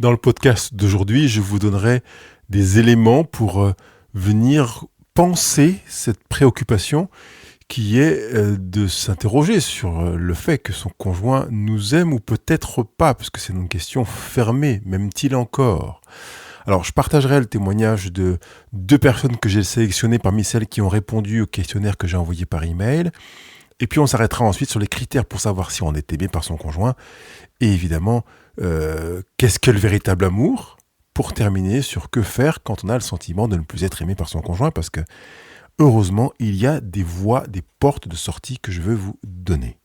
Dans le podcast d'aujourd'hui, je vous donnerai des éléments pour venir penser cette préoccupation qui est de s'interroger sur le fait que son conjoint nous aime ou peut-être pas, parce que c'est une question fermée, m'aime-t-il encore ? Alors, je partagerai le témoignage de 2 personnes que j'ai sélectionnées parmi celles qui ont répondu au questionnaire que j'ai envoyé par email. Et puis, on s'arrêtera ensuite sur les critères pour savoir si on est aimé par son conjoint. Et évidemment, qu'est-ce que le véritable amour ? Pour terminer sur que faire quand on a le sentiment de ne plus être aimé par son conjoint, parce que, heureusement, il y a des voies, des portes de sortie que je veux vous donner.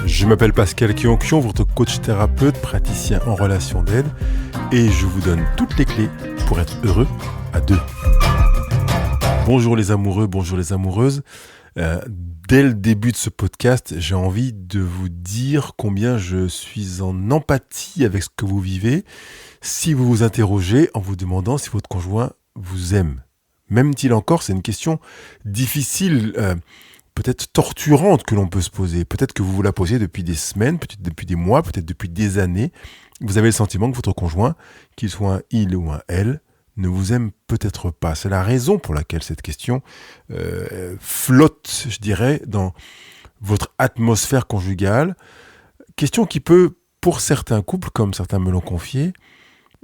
Je m'appelle Pascal Kionkion, votre coach thérapeute, praticien en relation d'aide, et je vous donne toutes les clés pour être heureux à 2. Bonjour les amoureux, bonjour les amoureuses. Dès le début de ce podcast, j'ai envie de vous dire combien je suis en empathie avec ce que vous vivez si vous vous interrogez en vous demandant si votre conjoint vous aime. M'aime-t-il encore ? C'est une question difficile, peut-être torturante que l'on peut se poser. Peut-être que vous vous la posez depuis des semaines, peut-être depuis des mois, peut-être depuis des années. Vous avez le sentiment que votre conjoint, qu'il soit un il ou un elle, ne vous aime peut-être pas. C'est la raison pour laquelle cette question flotte, je dirais, dans votre atmosphère conjugale. Question qui peut, pour certains couples, comme certains me l'ont confié,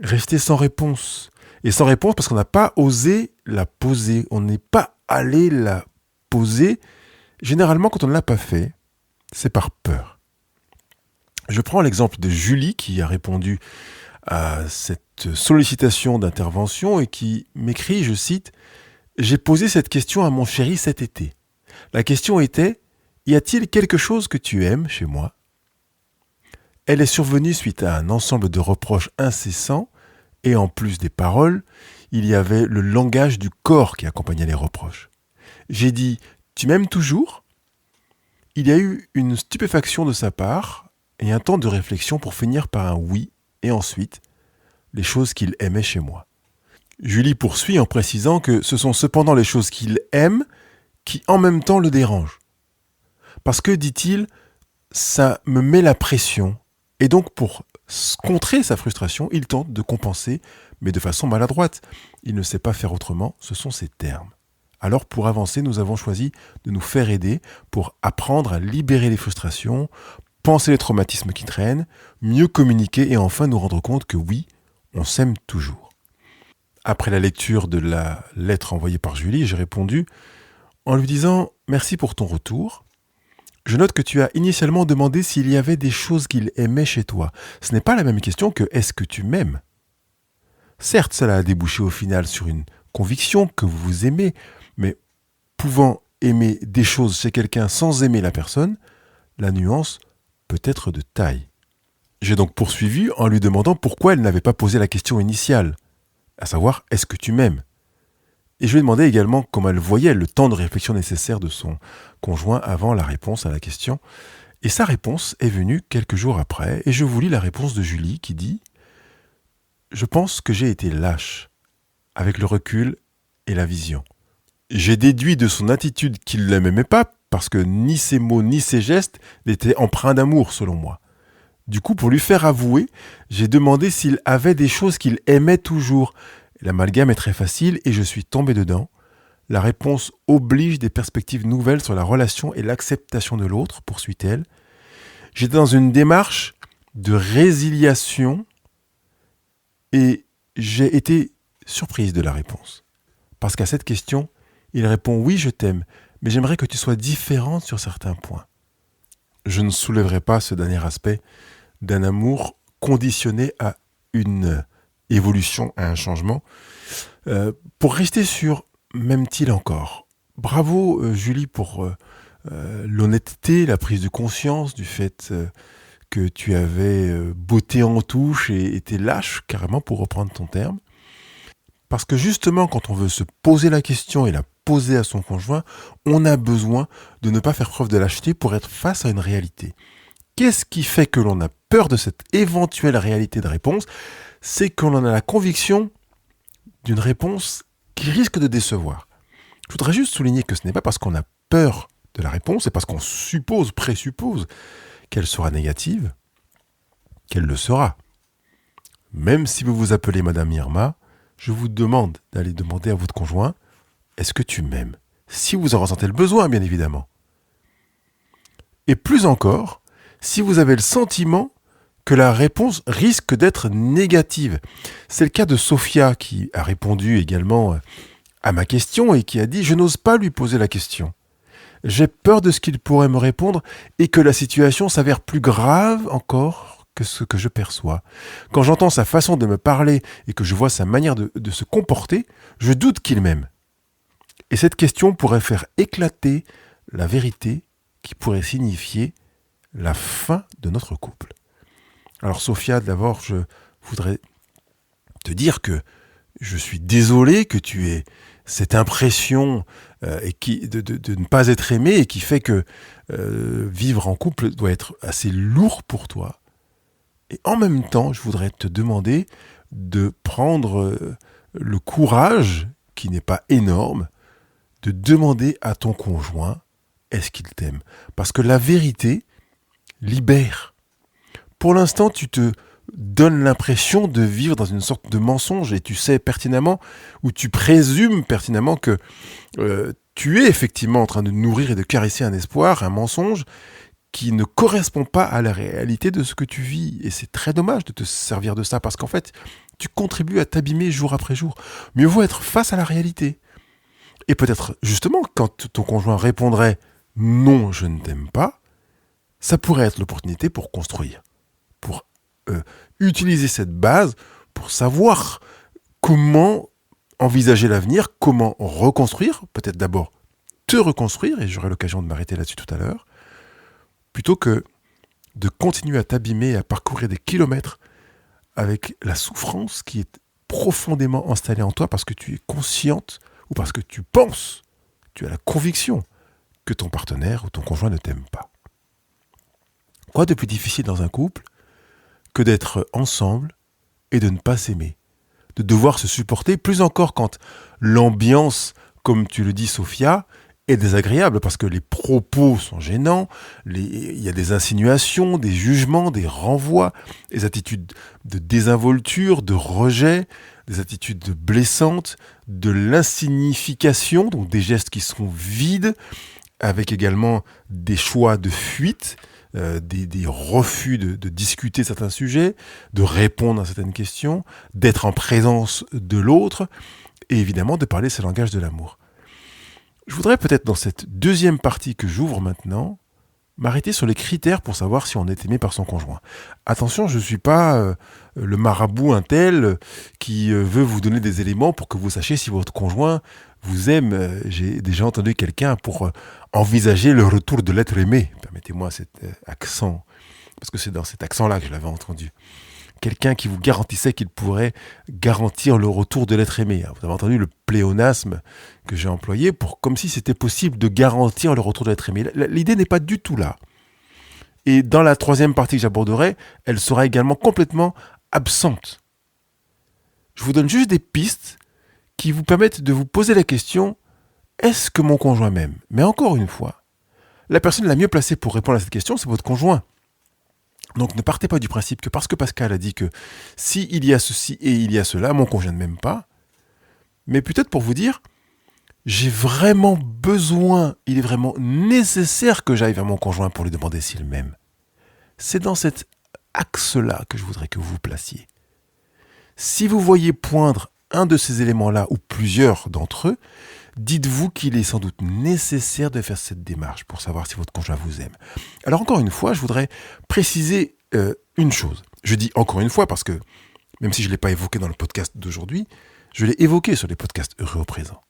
rester sans réponse. Et sans réponse parce qu'on n'a pas osé la poser. On n'est pas allé la poser. Généralement, quand on ne l'a pas fait, c'est par peur. Je prends l'exemple de Julie qui a répondu à cette sollicitation d'intervention et qui m'écrit, je cite, « J'ai posé cette question à mon chéri cet été. La question était, y a-t-il quelque chose que tu aimes chez moi ?» Elle est survenue suite à un ensemble de reproches incessants et en plus des paroles, il y avait le langage du corps qui accompagnait les reproches. J'ai dit « Tu m'aimes toujours ?» Il y a eu une stupéfaction de sa part et un temps de réflexion pour finir par un oui et ensuite les choses qu'il aimait chez moi. Julie poursuit en précisant que ce sont cependant les choses qu'il aime qui en même temps le dérangent. Parce que, dit-il, ça me met la pression et donc pour contrer sa frustration, il tente de compenser mais de façon maladroite. Il ne sait pas faire autrement, ce sont ses termes. Alors pour avancer, nous avons choisi de nous faire aider pour apprendre à libérer les frustrations, penser les traumatismes qui traînent, mieux communiquer et enfin nous rendre compte que oui, on s'aime toujours. Après la lecture de la lettre envoyée par Julie, j'ai répondu en lui disant « Merci pour ton retour. Je note que tu as initialement demandé s'il y avait des choses qu'il aimait chez toi. Ce n'est pas la même question que « Est-ce que tu m'aimes ?» Certes, cela a débouché au final sur une conviction que vous vous aimez, mais pouvant aimer des choses chez quelqu'un sans aimer la personne, la nuance peut être de taille. J'ai donc poursuivi en lui demandant pourquoi elle n'avait pas posé la question initiale, à savoir « Est-ce que tu m'aimes ?» Et je lui ai demandé également comment elle voyait le temps de réflexion nécessaire de son conjoint avant la réponse à la question. Et sa réponse est venue quelques jours après, et je vous lis la réponse de Julie qui dit « Je pense que j'ai été lâche, avec le recul et la vision. J'ai déduit de son attitude qu'il ne m'aimait pas, parce que ni ses mots ni ses gestes n'étaient empreints d'amour selon moi. Du coup, pour lui faire avouer, j'ai demandé s'il avait des choses qu'il aimait toujours. L'amalgame est très facile et je suis tombé dedans. La réponse oblige des perspectives nouvelles sur la relation et l'acceptation de l'autre, poursuit-elle. J'étais dans une démarche de résiliation et j'ai été surprise de la réponse. Parce qu'à cette question, il répond « Oui, je t'aime, mais j'aimerais que tu sois différente sur certains points. » Je ne soulèverai pas ce dernier aspect d'un amour conditionné à une évolution, à un changement. Pour rester sur « M'aime-t-il encore ?» Bravo Julie pour l'honnêteté, la prise de conscience du fait que tu avais botté en touche et été lâche carrément pour reprendre ton terme. Parce que justement quand on veut se poser la question et la poser à son conjoint, on a besoin de ne pas faire preuve de lâcheté pour être face à une réalité. Qu'est-ce qui fait que l'on a peur de cette éventuelle réalité de réponse ? C'est qu'on en a la conviction d'une réponse qui risque de décevoir. Je voudrais juste souligner que ce n'est pas parce qu'on a peur de la réponse, c'est parce qu'on présuppose qu'elle sera négative, qu'elle le sera. même si vous vous appelez Madame Irma, je vous demande d'aller demander à votre conjoint, est-ce que tu m'aimes ? Si vous en ressentez le besoin, bien évidemment. Et plus encore, si vous avez le sentiment que la réponse risque d'être négative. C'est le cas de Sophia qui a répondu également à ma question et qui a dit « Je n'ose pas lui poser la question. J'ai peur de ce qu'il pourrait me répondre et que la situation s'avère plus grave encore que ce que je perçois. Quand j'entends sa façon de me parler et que je vois sa manière de se comporter, je doute qu'il m'aime. Et cette question pourrait faire éclater la vérité qui pourrait signifier la fin de notre couple. » Alors Sophia, d'abord, je voudrais te dire que je suis désolé que tu aies cette impression de ne pas être aimé et qui fait que vivre en couple doit être assez lourd pour toi. Et en même temps, je voudrais te demander de prendre le courage, qui n'est pas énorme, de demander à ton conjoint est-ce qu'il t'aime. Parce que la vérité libère. Pour l'instant, tu te donnes l'impression de vivre dans une sorte de mensonge et tu sais pertinemment, ou tu présumes pertinemment que tu es effectivement en train de nourrir et de caresser un espoir, un mensonge qui ne correspond pas à la réalité de ce que tu vis. Et c'est très dommage de te servir de ça parce qu'en fait, tu contribues à t'abîmer jour après jour. Mieux vaut être face à la réalité. Et peut-être justement, quand ton conjoint répondrait « non, je ne t'aime pas », ça pourrait être l'opportunité pour construire. Pour utiliser cette base pour savoir comment envisager l'avenir, comment reconstruire, peut-être d'abord te reconstruire, et j'aurai l'occasion de m'arrêter là-dessus tout à l'heure, plutôt que de continuer à t'abîmer et à parcourir des kilomètres avec la souffrance qui est profondément installée en toi parce que tu es consciente ou parce que tu penses, tu as la conviction que ton partenaire ou ton conjoint ne t'aime pas. Quoi de plus difficile dans un couple que d'être ensemble et de ne pas s'aimer, de devoir se supporter, plus encore quand l'ambiance, comme tu le dis Sophia, est désagréable parce que les propos sont gênants, il y a des insinuations, des jugements, des renvois, des attitudes de désinvolture, de rejet, des attitudes blessantes, de l'insignification, donc des gestes qui sont vides, avec également des choix de fuite, des refus de discuter certains sujets, de répondre à certaines questions, d'être en présence de l'autre, et évidemment de parler ce langage de l'amour. Je voudrais peut-être dans cette deuxième partie que j'ouvre maintenant, m'arrêter sur les critères pour savoir si on est aimé par son conjoint. Attention, je ne suis pas le marabout un tel qui veut vous donner des éléments pour que vous sachiez si votre conjoint vous aime. J'ai déjà entendu quelqu'un pour envisager le retour de l'être aimé. Permettez-moi cet accent, parce que c'est dans cet accent-là que je l'avais entendu. Quelqu'un qui vous garantissait qu'il pourrait garantir le retour de l'être aimé. Vous avez entendu le pléonasme que j'ai employé pour comme si c'était possible de garantir le retour de l'être aimé. L'idée n'est pas du tout là. Et dans la troisième partie que j'aborderai, elle sera également complètement absente. Je vous donne juste des pistes qui vous permettent de vous poser la question « Est-ce que mon conjoint m'aime ?» Mais encore une fois, la personne la mieux placée pour répondre à cette question, c'est votre conjoint. Donc ne partez pas du principe que parce que Pascal a dit que si il y a ceci et il y a cela, mon conjoint ne m'aime pas. Mais peut-être pour vous dire, j'ai vraiment besoin, il est vraiment nécessaire que j'aille vers mon conjoint pour lui demander s'il m'aime. C'est dans cet axe-là que je voudrais que vous vous placiez. Si vous voyez poindre un de ces éléments-là ou plusieurs d'entre eux, dites-vous qu'il est sans doute nécessaire de faire cette démarche pour savoir si votre conjoint vous aime. Alors encore une fois, je voudrais préciser une chose. Je dis encore une fois parce que, même si je ne l'ai pas évoqué dans le podcast d'aujourd'hui, je l'ai évoqué sur les podcasts Heureux au présent.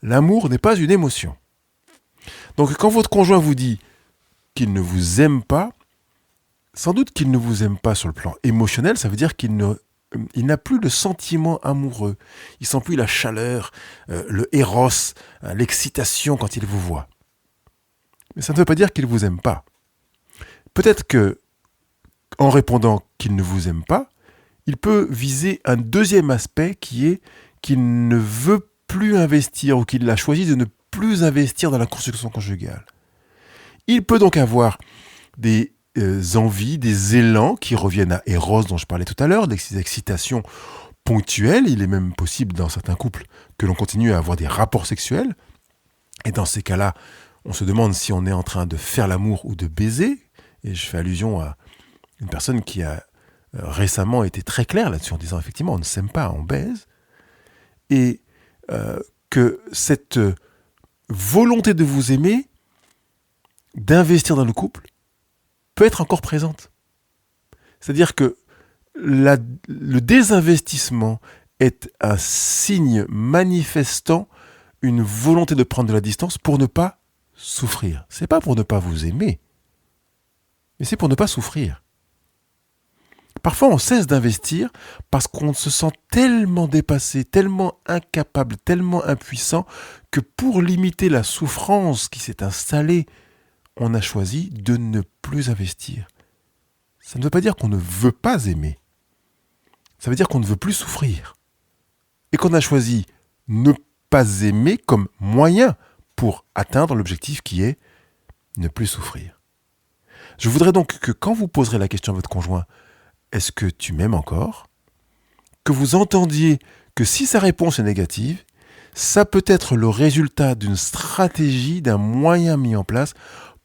L'amour n'est pas une émotion. Donc quand votre conjoint vous dit qu'il ne vous aime pas, sans doute qu'il ne vous aime pas sur le plan émotionnel, ça veut dire qu'il n'a plus le sentiment amoureux. Il ne sent plus la chaleur, le éros, l'excitation quand il vous voit. Mais ça ne veut pas dire qu'il ne vous aime pas. Peut-être que, en répondant qu'il ne vous aime pas, il peut viser un deuxième aspect qui est qu'il ne veut plus investir ou qu'il a choisi de ne plus investir dans la construction conjugale. Il peut donc avoir des envies, des élans qui reviennent à Eros dont je parlais tout à l'heure, des excitations ponctuelles. Il est même possible dans certains couples que l'on continue à avoir des rapports sexuels. Et dans ces cas-là, on se demande si on est en train de faire l'amour ou de baiser. Et je fais allusion à une personne qui a récemment été très claire là-dessus en disant effectivement on ne s'aime pas, on baise. Et que cette volonté de vous aimer, d'investir dans le couple, peut être encore présente. C'est-à-dire que le désinvestissement est un signe manifestant une volonté de prendre de la distance pour ne pas souffrir. C'est pas pour ne pas vous aimer, mais c'est pour ne pas souffrir. Parfois, on cesse d'investir parce qu'on se sent tellement dépassé, tellement incapable, tellement impuissant que pour limiter la souffrance qui s'est installée, on a choisi de ne plus investir. Ça ne veut pas dire qu'on ne veut pas aimer. Ça veut dire qu'on ne veut plus souffrir. Et qu'on a choisi ne pas aimer comme moyen pour atteindre l'objectif qui est ne plus souffrir. Je voudrais donc que quand vous poserez la question à votre conjoint, est-ce que tu m'aimes encore ? Que vous entendiez que si sa réponse est négative, ça peut être le résultat d'une stratégie, d'un moyen mis en place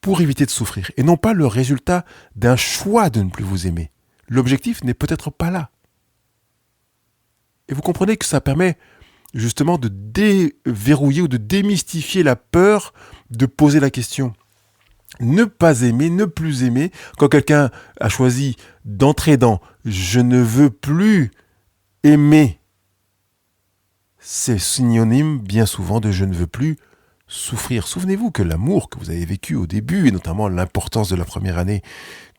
pour éviter de souffrir, et non pas le résultat d'un choix de ne plus vous aimer. L'objectif n'est peut-être pas là. Et vous comprenez que ça permet justement de déverrouiller ou de démystifier la peur de poser la question. Ne pas aimer, ne plus aimer, quand quelqu'un a choisi d'entrer dans « je ne veux plus aimer », c'est synonyme bien souvent de « je ne veux plus souffrir ». Souvenez-vous que l'amour que vous avez vécu au début, et notamment l'importance de la première année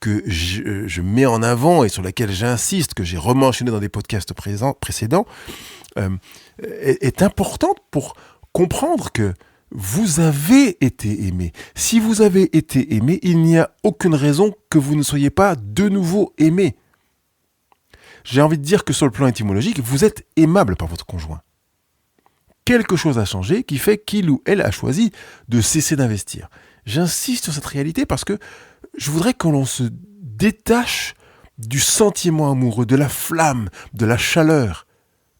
que je mets en avant et sur laquelle j'insiste, que j'ai rementionné dans des podcasts précédents, est importante pour comprendre que vous avez été aimé. Si vous avez été aimé, il n'y a aucune raison que vous ne soyez pas de nouveau aimé. J'ai envie de dire que sur le plan étymologique, vous êtes aimable par votre conjoint. Quelque chose a changé qui fait qu'il ou elle a choisi de cesser d'investir. J'insiste sur cette réalité parce que je voudrais que l'on se détache du sentiment amoureux, de la flamme, de la chaleur,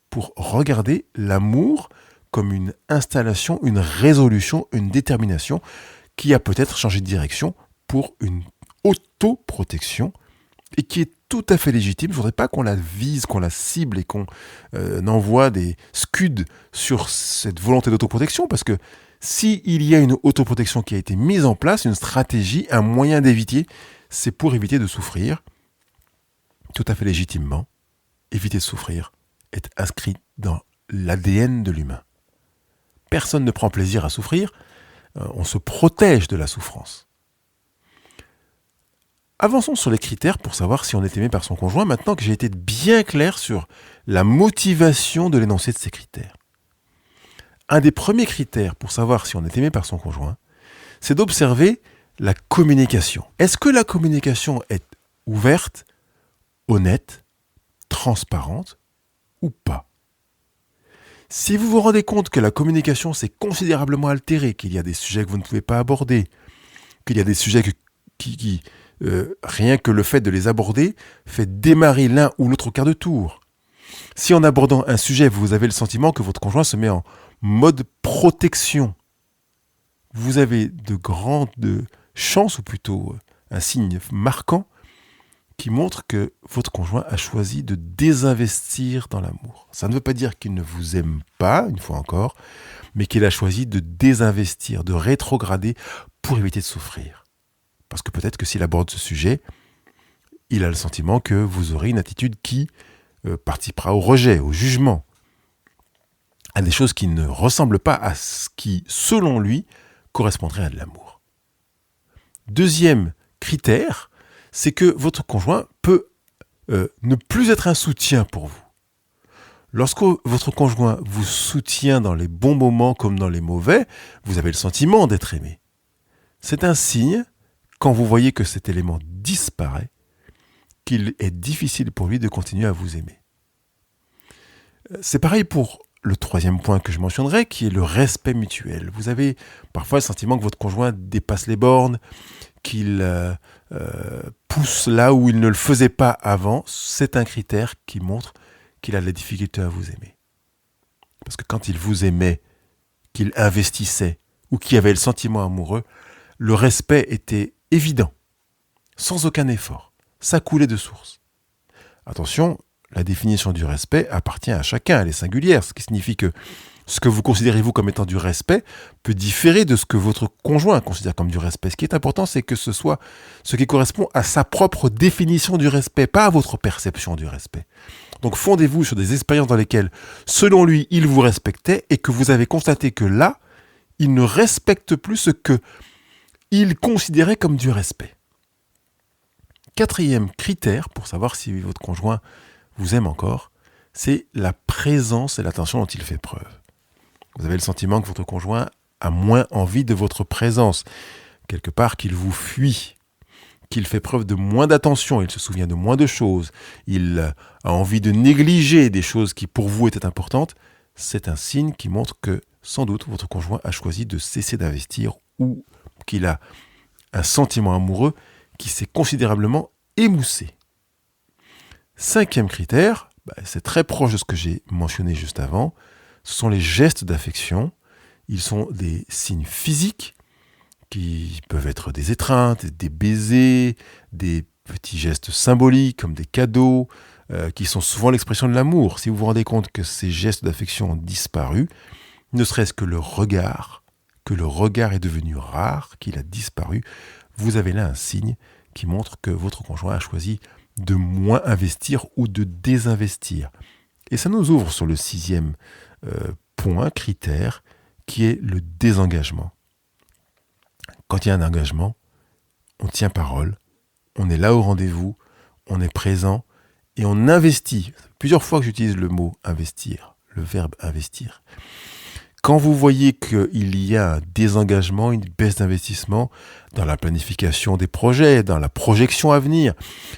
pour regarder l'amour comme une installation, une résolution, une détermination qui a peut-être changé de direction pour une autoprotection et qui est tout à fait légitime. Je ne voudrais pas qu'on la vise, qu'on la cible et qu'on envoie des scuds sur cette volonté d'autoprotection, parce que s'il y a une autoprotection qui a été mise en place, une stratégie, un moyen d'éviter, c'est pour éviter de souffrir, tout à fait légitimement. Éviter de souffrir est inscrit dans l'ADN de l'humain. Personne ne prend plaisir à souffrir, on se protège de la souffrance. Avançons sur les critères pour savoir si on est aimé par son conjoint, maintenant que j'ai été bien clair sur la motivation de l'énoncé de ces critères. Un des premiers critères pour savoir si on est aimé par son conjoint, c'est d'observer la communication. Est-ce que la communication est ouverte, honnête, transparente ou pas ? Si vous vous rendez compte que la communication s'est considérablement altérée, qu'il y a des sujets que vous ne pouvez pas aborder, qu'il y a des sujets qui rien que le fait de les aborder fait démarrer l'un ou l'autre au quart de tour. Si en abordant un sujet, vous avez le sentiment que votre conjoint se met en mode protection, vous avez de grandes chances, ou plutôt un signe marquant, qui montre que votre conjoint a choisi de désinvestir dans l'amour. Ça ne veut pas dire qu'il ne vous aime pas, une fois encore, mais qu'il a choisi de désinvestir, de rétrograder pour éviter de souffrir. Parce que peut-être que s'il aborde ce sujet, il a le sentiment que vous aurez une attitude qui participera au rejet, au jugement, à des choses qui ne ressemblent pas à ce qui, selon lui, correspondrait à de l'amour. Deuxième critère, c'est que votre conjoint peut ne plus être un soutien pour vous. Lorsque votre conjoint vous soutient dans les bons moments comme dans les mauvais, vous avez le sentiment d'être aimé. C'est un signe, quand vous voyez que cet élément disparaît, qu'il est difficile pour lui de continuer à vous aimer. C'est pareil pour le troisième point que je mentionnerai, qui est le respect mutuel. Vous avez parfois le sentiment que votre conjoint dépasse les bornes, qu'il pousse là où il ne le faisait pas avant, c'est un critère qui montre qu'il a de la difficulté à vous aimer. Parce que quand il vous aimait, qu'il investissait ou qu'il y avait le sentiment amoureux, le respect était évident, sans aucun effort. Ça coulait de source. Attention, la définition du respect appartient à chacun, elle est singulière, ce qui signifie que ce que vous considérez vous comme étant du respect peut différer de ce que votre conjoint considère comme du respect. Ce qui est important, c'est que ce soit ce qui correspond à sa propre définition du respect, pas à votre perception du respect. Donc fondez-vous sur des expériences dans lesquelles, selon lui, il vous respectait et que vous avez constaté que là, il ne respecte plus ce que il considérait comme du respect. Quatrième critère pour savoir si votre conjoint vous aime encore, c'est la présence et l'attention dont il fait preuve. Vous avez le sentiment que votre conjoint a moins envie de votre présence, quelque part qu'il vous fuit, qu'il fait preuve de moins d'attention, il se souvient de moins de choses, il a envie de négliger des choses qui pour vous étaient importantes, c'est un signe qui montre que sans doute votre conjoint a choisi de cesser d'investir ou qu'il a un sentiment amoureux qui s'est considérablement émoussé. Cinquième critère, c'est très proche de ce que j'ai mentionné juste avant, ce sont les gestes d'affection. Ils sont des signes physiques qui peuvent être des étreintes, des baisers, des petits gestes symboliques comme des cadeaux, qui sont souvent l'expression de l'amour. Si vous vous rendez compte que ces gestes d'affection ont disparu, ne serait-ce que le regard est devenu rare, qu'il a disparu, vous avez là un signe qui montre que votre conjoint a choisi de moins investir ou de désinvestir. Et ça nous ouvre sur le sixième point, critère, qui est le désengagement. Quand il y a un engagement, on tient parole, on est là au rendez-vous, on est présent et on investit. Plusieurs fois que j'utilise le mot investir, le verbe investir. Quand vous voyez qu'il y a un désengagement, une baisse d'investissement dans la planification des projets, dans la projection à venir,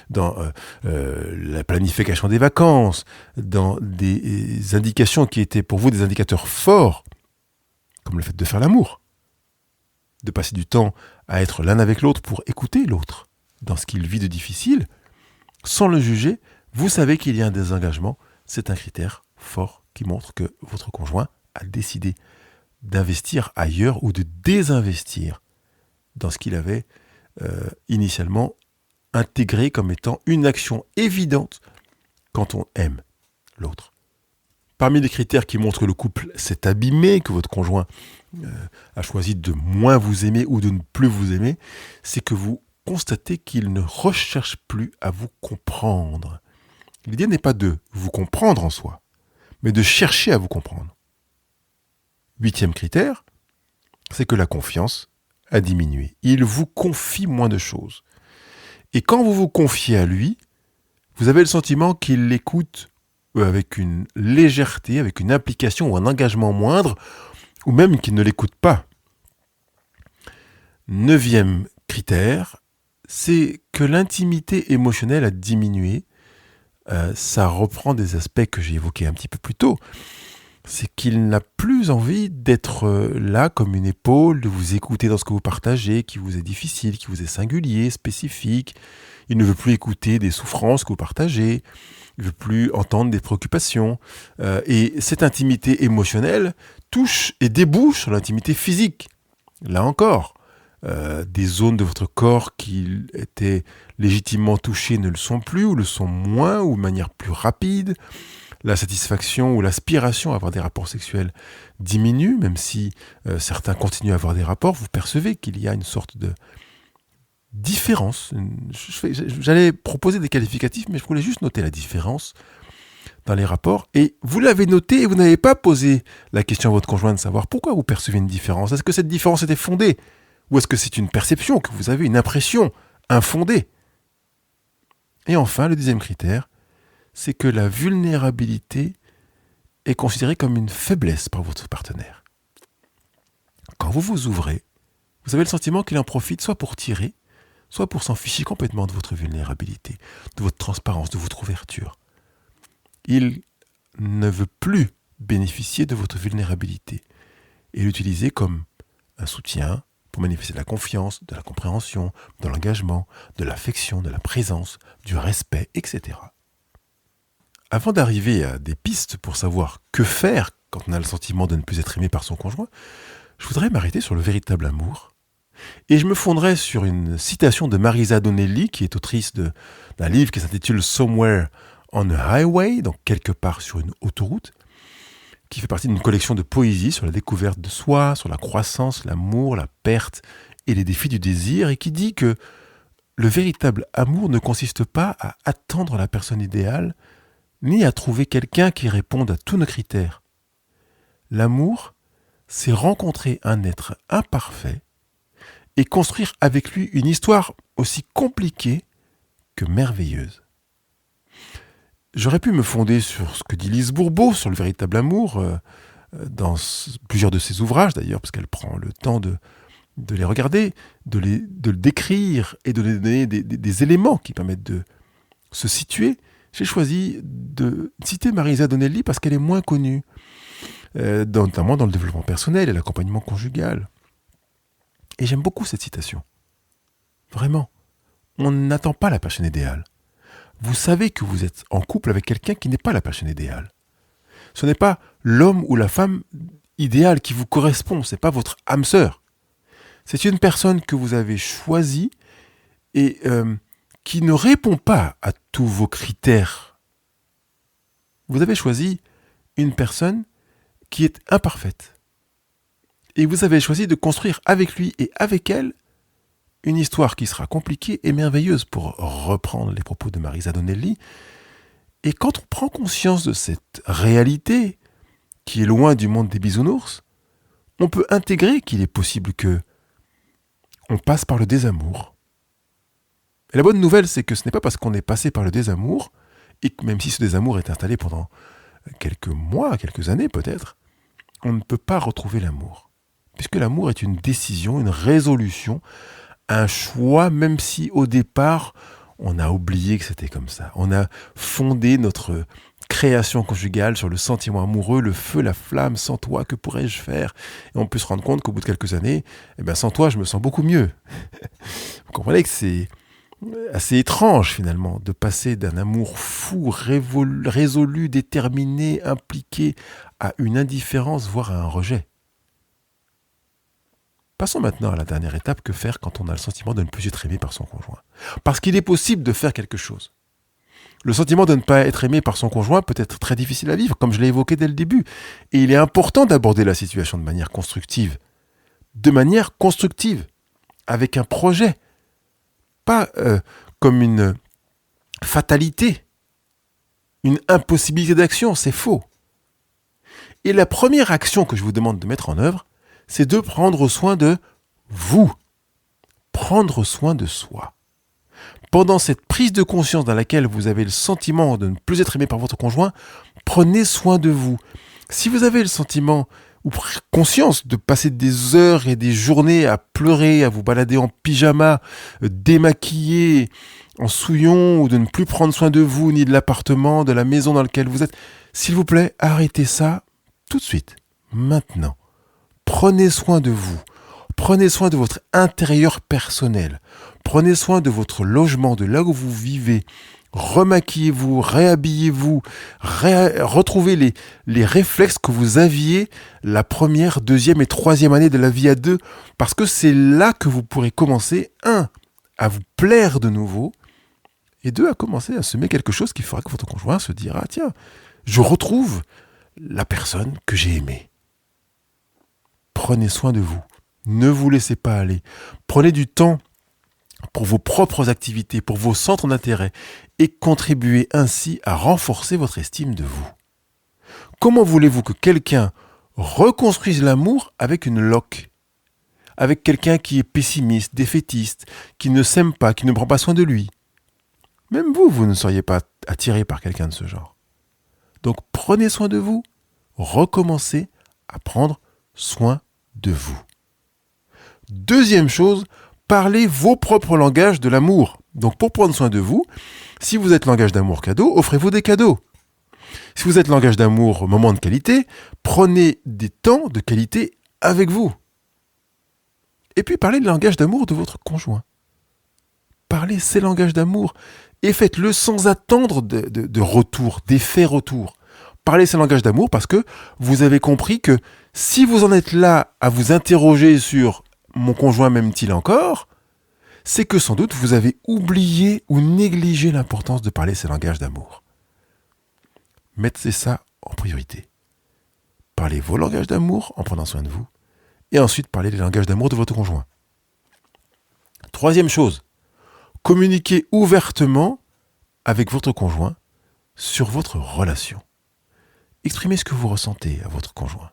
dans la planification des vacances, dans des indications qui étaient pour vous des indicateurs forts, comme le fait de faire l'amour, de passer du temps à être l'un avec l'autre pour écouter l'autre dans ce qu'il vit de difficile, sans le juger, vous savez qu'il y a un désengagement. C'est un critère fort qui montre que votre conjoint a décidé d'investir ailleurs ou de désinvestir dans ce qu'il avait initialement intégré comme étant une action évidente quand on aime l'autre. Parmi les critères qui montrent que le couple s'est abîmé, que votre conjoint a choisi de moins vous aimer ou de ne plus vous aimer, c'est que vous constatez qu'il ne recherche plus à vous comprendre. L'idée n'est pas de vous comprendre en soi, mais de chercher à vous comprendre. 8e critère, c'est que la confiance a diminué. Il vous confie moins de choses. Et quand vous vous confiez à lui, vous avez le sentiment qu'il l'écoute avec une légèreté, avec une implication ou un engagement moindre, ou même qu'il ne l'écoute pas. 9e critère, c'est que l'intimité émotionnelle a diminué. Ça reprend des aspects que j'ai évoqués un petit peu plus tôt. C'est qu'il n'a plus envie d'être là comme une épaule, de vous écouter dans ce que vous partagez, qui vous est difficile, qui vous est singulier, spécifique. Il ne veut plus écouter des souffrances que vous partagez. Il ne veut plus entendre des préoccupations. Et cette intimité émotionnelle touche et débouche sur l'intimité physique. Là encore, des zones de votre corps qui étaient légitimement touchées ne le sont plus, ou le sont moins, ou de manière plus rapide. La satisfaction ou l'aspiration à avoir des rapports sexuels diminue, même si certains continuent à avoir des rapports. Vous percevez qu'il y a une sorte de différence. J'allais proposer des qualificatifs, mais je voulais juste noter la différence dans les rapports. Et vous l'avez noté et vous n'avez pas posé la question à votre conjoint de savoir pourquoi vous percevez une différence. Est-ce que cette différence était fondée? Ou est-ce que c'est une perception, que vous avez une impression infondée? Et enfin, le 10e critère, c'est que la vulnérabilité est considérée comme une faiblesse par votre partenaire. Quand vous vous ouvrez, vous avez le sentiment qu'il en profite soit pour tirer, soit pour s'en ficher complètement de votre vulnérabilité, de votre transparence, de votre ouverture. Il ne veut plus bénéficier de votre vulnérabilité et l'utiliser comme un soutien, pour manifester de la confiance, de la compréhension, de l'engagement, de l'affection, de la présence, du respect, etc. Avant d'arriver à des pistes pour savoir que faire quand on a le sentiment de ne plus être aimé par son conjoint, je voudrais m'arrêter sur le véritable amour. Et je me fonderai sur une citation de Marisa Donnelly, qui est autrice d'un livre qui s'intitule Somewhere on a Highway, donc quelque part sur une autoroute, qui fait partie d'une collection de poésie sur la découverte de soi, sur la croissance, l'amour, la perte et les défis du désir, et qui dit que le véritable amour ne consiste pas à attendre la personne idéale, ni à trouver quelqu'un qui réponde à tous nos critères. L'amour, c'est rencontrer un être imparfait et construire avec lui une histoire aussi compliquée que merveilleuse. J'aurais pu me fonder sur ce que dit Lise Bourbeau sur le véritable amour, dans plusieurs de ses ouvrages d'ailleurs, parce qu'elle prend le temps de les regarder, de le décrire et de lui donner des éléments qui permettent de se situer. J'ai choisi de citer Marisa Donnelly parce qu'elle est moins connue, notamment dans le développement personnel et l'accompagnement conjugal. Et j'aime beaucoup cette citation. Vraiment, on n'attend pas la personne idéale. Vous savez que vous êtes en couple avec quelqu'un qui n'est pas la personne idéale. Ce n'est pas l'homme ou la femme idéale qui vous correspond, ce n'est pas votre âme sœur. C'est une personne que vous avez choisie et qui ne répond pas à tous vos critères. Vous avez choisi une personne qui est imparfaite. Et vous avez choisi de construire avec lui et avec elle une histoire qui sera compliquée et merveilleuse, pour reprendre les propos de Marisa Donnelly. Et quand on prend conscience de cette réalité, qui est loin du monde des bisounours, on peut intégrer qu'il est possible que on passe par le désamour. Et la bonne nouvelle, c'est que ce n'est pas parce qu'on est passé par le désamour, et que même si ce désamour est installé pendant quelques mois, quelques années peut-être, on ne peut pas retrouver l'amour. Puisque l'amour est une décision, une résolution, un choix, même si au départ, on a oublié que c'était comme ça. On a fondé notre création conjugale sur le sentiment amoureux, le feu, la flamme, sans toi, que pourrais-je faire ? Et on peut se rendre compte qu'au bout de quelques années, sans toi, je me sens beaucoup mieux. Vous comprenez que c'est assez étrange finalement de passer d'un amour fou, résolu, déterminé, impliqué, à une indifférence, voire à un rejet. Passons maintenant à la dernière étape, que faire quand on a le sentiment de ne plus être aimé par son conjoint. Parce qu'il est possible de faire quelque chose. Le sentiment de ne pas être aimé par son conjoint peut être très difficile à vivre, comme je l'ai évoqué dès le début. Et il est important d'aborder la situation de manière constructive. De manière constructive, avec un projet. Pas comme une fatalité, une impossibilité d'action, c'est faux. Et la première action que je vous demande de mettre en œuvre, c'est de prendre soin de vous, prendre soin de soi. Pendant cette prise de conscience dans laquelle vous avez le sentiment de ne plus être aimé par votre conjoint, prenez soin de vous. Si vous avez le sentiment ou conscience de passer des heures et des journées à pleurer, à vous balader en pyjama, démaquillé, en souillon, ou de ne plus prendre soin de vous, ni de l'appartement, de la maison dans laquelle vous êtes, s'il vous plaît, arrêtez ça tout de suite, maintenant. Prenez soin de vous, prenez soin de votre intérieur personnel, prenez soin de votre logement, de là où vous vivez, remaquillez-vous, réhabillez-vous, retrouvez les réflexes que vous aviez la première, deuxième et troisième année de la vie à deux, parce que c'est là que vous pourrez commencer, 1, à vous plaire de nouveau, et 2, à commencer à semer quelque chose qui fera que votre conjoint se dira « Tiens, je retrouve la personne que j'ai aimée ». Prenez soin de vous. Ne vous laissez pas aller. Prenez du temps pour vos propres activités, pour vos centres d'intérêt, et contribuez ainsi à renforcer votre estime de vous. Comment voulez-vous que quelqu'un reconstruise l'amour avec une loque ? Avec quelqu'un qui est pessimiste, défaitiste, qui ne s'aime pas, qui ne prend pas soin de lui ? Même vous ne seriez pas attiré par quelqu'un de ce genre. Donc prenez soin de vous, recommencez à prendre soin de vous. Deuxième chose, parlez vos propres langages de l'amour. Donc pour prendre soin de vous, si vous êtes langage d'amour cadeau, offrez-vous des cadeaux. Si vous êtes langage d'amour moment de qualité, prenez des temps de qualité avec vous. Et puis parlez le langage d'amour de votre conjoint. Parlez ces langages d'amour et faites-le sans attendre de retour, d'effet retour. Parlez ces langages d'amour parce que vous avez compris que si vous en êtes là à vous interroger sur mon conjoint m'aime-t-il encore, c'est que sans doute vous avez oublié ou négligé l'importance de parler ces langages d'amour. Mettez ça en priorité. Parlez vos langages d'amour en prenant soin de vous et ensuite parlez les langages d'amour de votre conjoint. Troisième chose, communiquez ouvertement avec votre conjoint sur votre relation. Exprimez ce que vous ressentez à votre conjoint.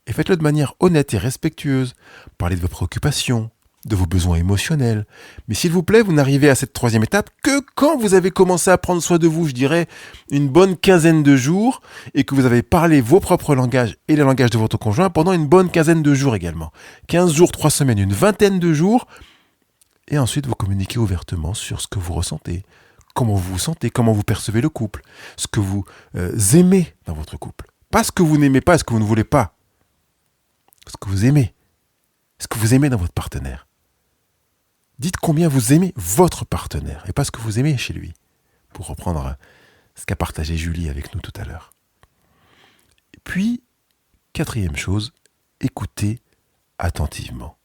Et faites-le de manière honnête et respectueuse. Parlez de vos préoccupations, de vos besoins émotionnels. Mais s'il vous plaît, vous n'arrivez à cette troisième étape que quand vous avez commencé à prendre soin de vous, je dirais, une bonne quinzaine de jours, et que vous avez parlé vos propres langages et les langages de votre conjoint pendant une bonne quinzaine de jours également. 15 jours, 3 semaines, une vingtaine de jours. Et ensuite, vous communiquez ouvertement sur ce que vous ressentez, comment vous vous sentez, comment vous percevez le couple, ce que vous aimez dans votre couple. Pas ce que vous n'aimez pas, ce que vous ne voulez pas. Ce que vous aimez. Ce que vous aimez dans votre partenaire. Dites combien vous aimez votre partenaire et pas ce que vous aimez chez lui. Pour reprendre ce qu'a partagé Julie avec nous tout à l'heure. Et puis, quatrième chose, écoutez attentivement.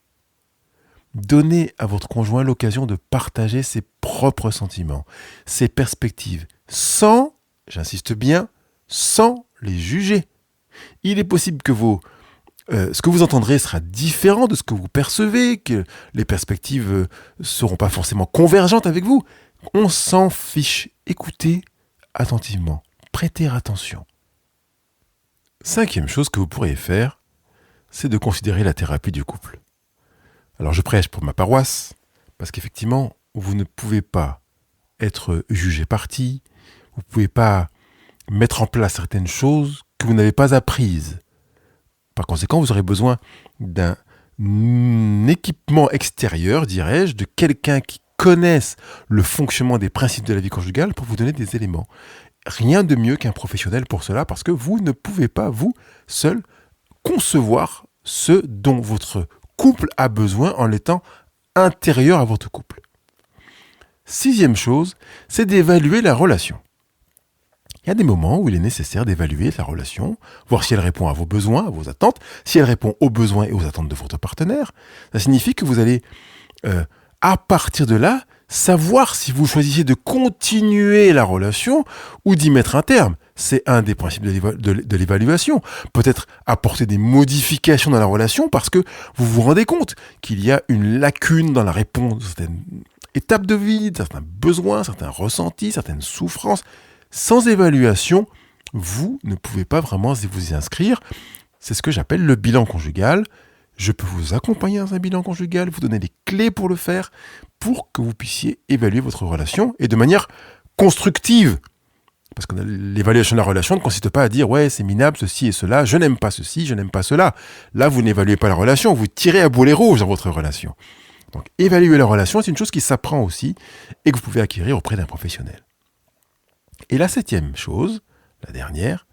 Donnez à votre conjoint l'occasion de partager ses propres sentiments, ses perspectives, sans, j'insiste bien, sans les juger. Il est possible que ce que vous entendrez sera différent de ce que vous percevez, que les perspectives ne seront pas forcément convergentes avec vous. On s'en fiche. Écoutez attentivement. Prêtez attention. Cinquième chose que vous pourriez faire, c'est de considérer la thérapie du couple. Alors je prêche pour ma paroisse, parce qu'effectivement, vous ne pouvez pas être jugé parti, vous ne pouvez pas mettre en place certaines choses que vous n'avez pas apprises. Par conséquent, vous aurez besoin d'un équipement extérieur, dirais-je, de quelqu'un qui connaisse le fonctionnement des principes de la vie conjugale pour vous donner des éléments. Rien de mieux qu'un professionnel pour cela, parce que vous ne pouvez pas, vous, seul, concevoir ce dont votre couple a besoin en étant intérieur à votre couple. Sixième chose, c'est d'évaluer la relation. Il y a des moments où il est nécessaire d'évaluer la relation, voir si elle répond à vos besoins, à vos attentes, si elle répond aux besoins et aux attentes de votre partenaire. Ça signifie que vous allez, à partir de là, savoir si vous choisissez de continuer la relation ou d'y mettre un terme. C'est un des principes de l'évaluation. Peut-être apporter des modifications dans la relation parce que vous vous rendez compte qu'il y a une lacune dans la réponse de certaines étapes de vie, de certains besoins, certains ressentis, certaines souffrances. Sans évaluation, vous ne pouvez pas vraiment vous y inscrire. C'est ce que j'appelle le bilan conjugal. Je peux vous accompagner dans un bilan conjugal, vous donner les clés pour le faire, pour que vous puissiez évaluer votre relation et de manière constructive. Parce que l'évaluation de la relation ne consiste pas à dire « ouais, c'est minable, ceci et cela, je n'aime pas ceci, je n'aime pas cela ». Là, vous n'évaluez pas la relation, vous tirez à boulet rouge dans votre relation. Donc, évaluer la relation, c'est une chose qui s'apprend aussi et que vous pouvez acquérir auprès d'un professionnel. Et la septième chose, la dernière,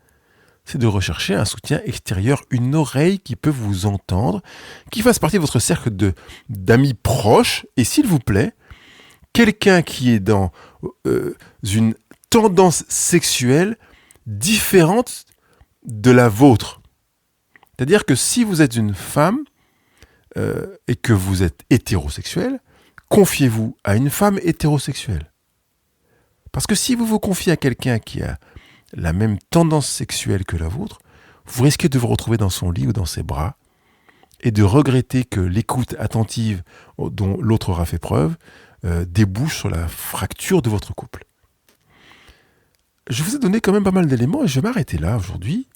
c'est de rechercher un soutien extérieur, une oreille qui peut vous entendre, qui fasse partie de votre cercle d'amis proches, et s'il vous plaît, quelqu'un qui est dans une tendance sexuelle différente de la vôtre. C'est-à-dire que si vous êtes une femme et que vous êtes hétérosexuel, confiez-vous à une femme hétérosexuelle. Parce que si vous vous confiez à quelqu'un qui a la même tendance sexuelle que la vôtre, vous risquez de vous retrouver dans son lit ou dans ses bras et de regretter que l'écoute attentive dont l'autre aura fait preuve débouche sur la fracture de votre couple. Je vous ai donné quand même pas mal d'éléments et je vais m'arrêter là aujourd'hui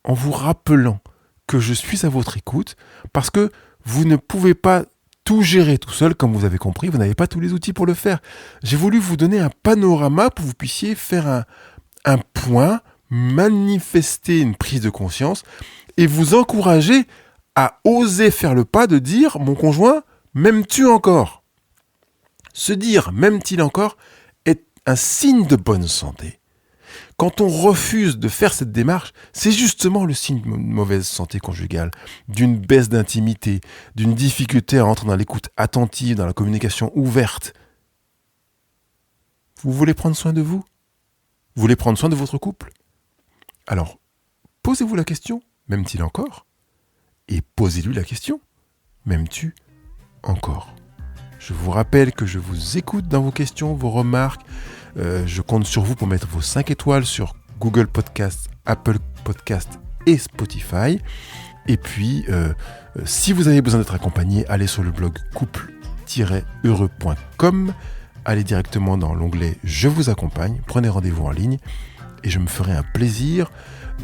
en vous rappelant que je suis à votre écoute parce que vous ne pouvez pas tout gérer tout seul, comme vous avez compris, vous n'avez pas tous les outils pour le faire. J'ai voulu vous donner un panorama pour que vous puissiez faire un point, manifester une prise de conscience et vous encourager à oser faire le pas de dire « mon conjoint, m'aimes-tu encore ?» Se dire « m'aime-t-il encore ?» est un signe de bonne santé. Quand on refuse de faire cette démarche, c'est justement le signe d'une mauvaise santé conjugale, d'une baisse d'intimité, d'une difficulté à entrer dans l'écoute attentive, dans la communication ouverte. Vous voulez prendre soin de vous ? Vous voulez prendre soin de votre couple ? Alors, posez-vous la question, m'aime-t-il encore ? Et posez-lui la question, m'aimes-tu encore ? Je vous rappelle que je vous écoute dans vos questions, vos remarques. Je compte sur vous pour mettre vos 5 étoiles sur Google Podcast, Apple Podcast et Spotify. Et puis, si vous avez besoin d'être accompagné, allez sur le blog couple-heureux.com. Allez directement dans l'onglet « Je vous accompagne », prenez rendez-vous en ligne et je me ferai un plaisir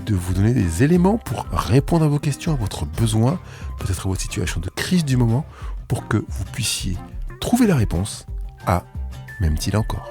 de vous donner des éléments pour répondre à vos questions, à votre besoin, peut-être à votre situation de crise du moment, pour que vous puissiez trouver la réponse à « M'aime-t-il encore ?»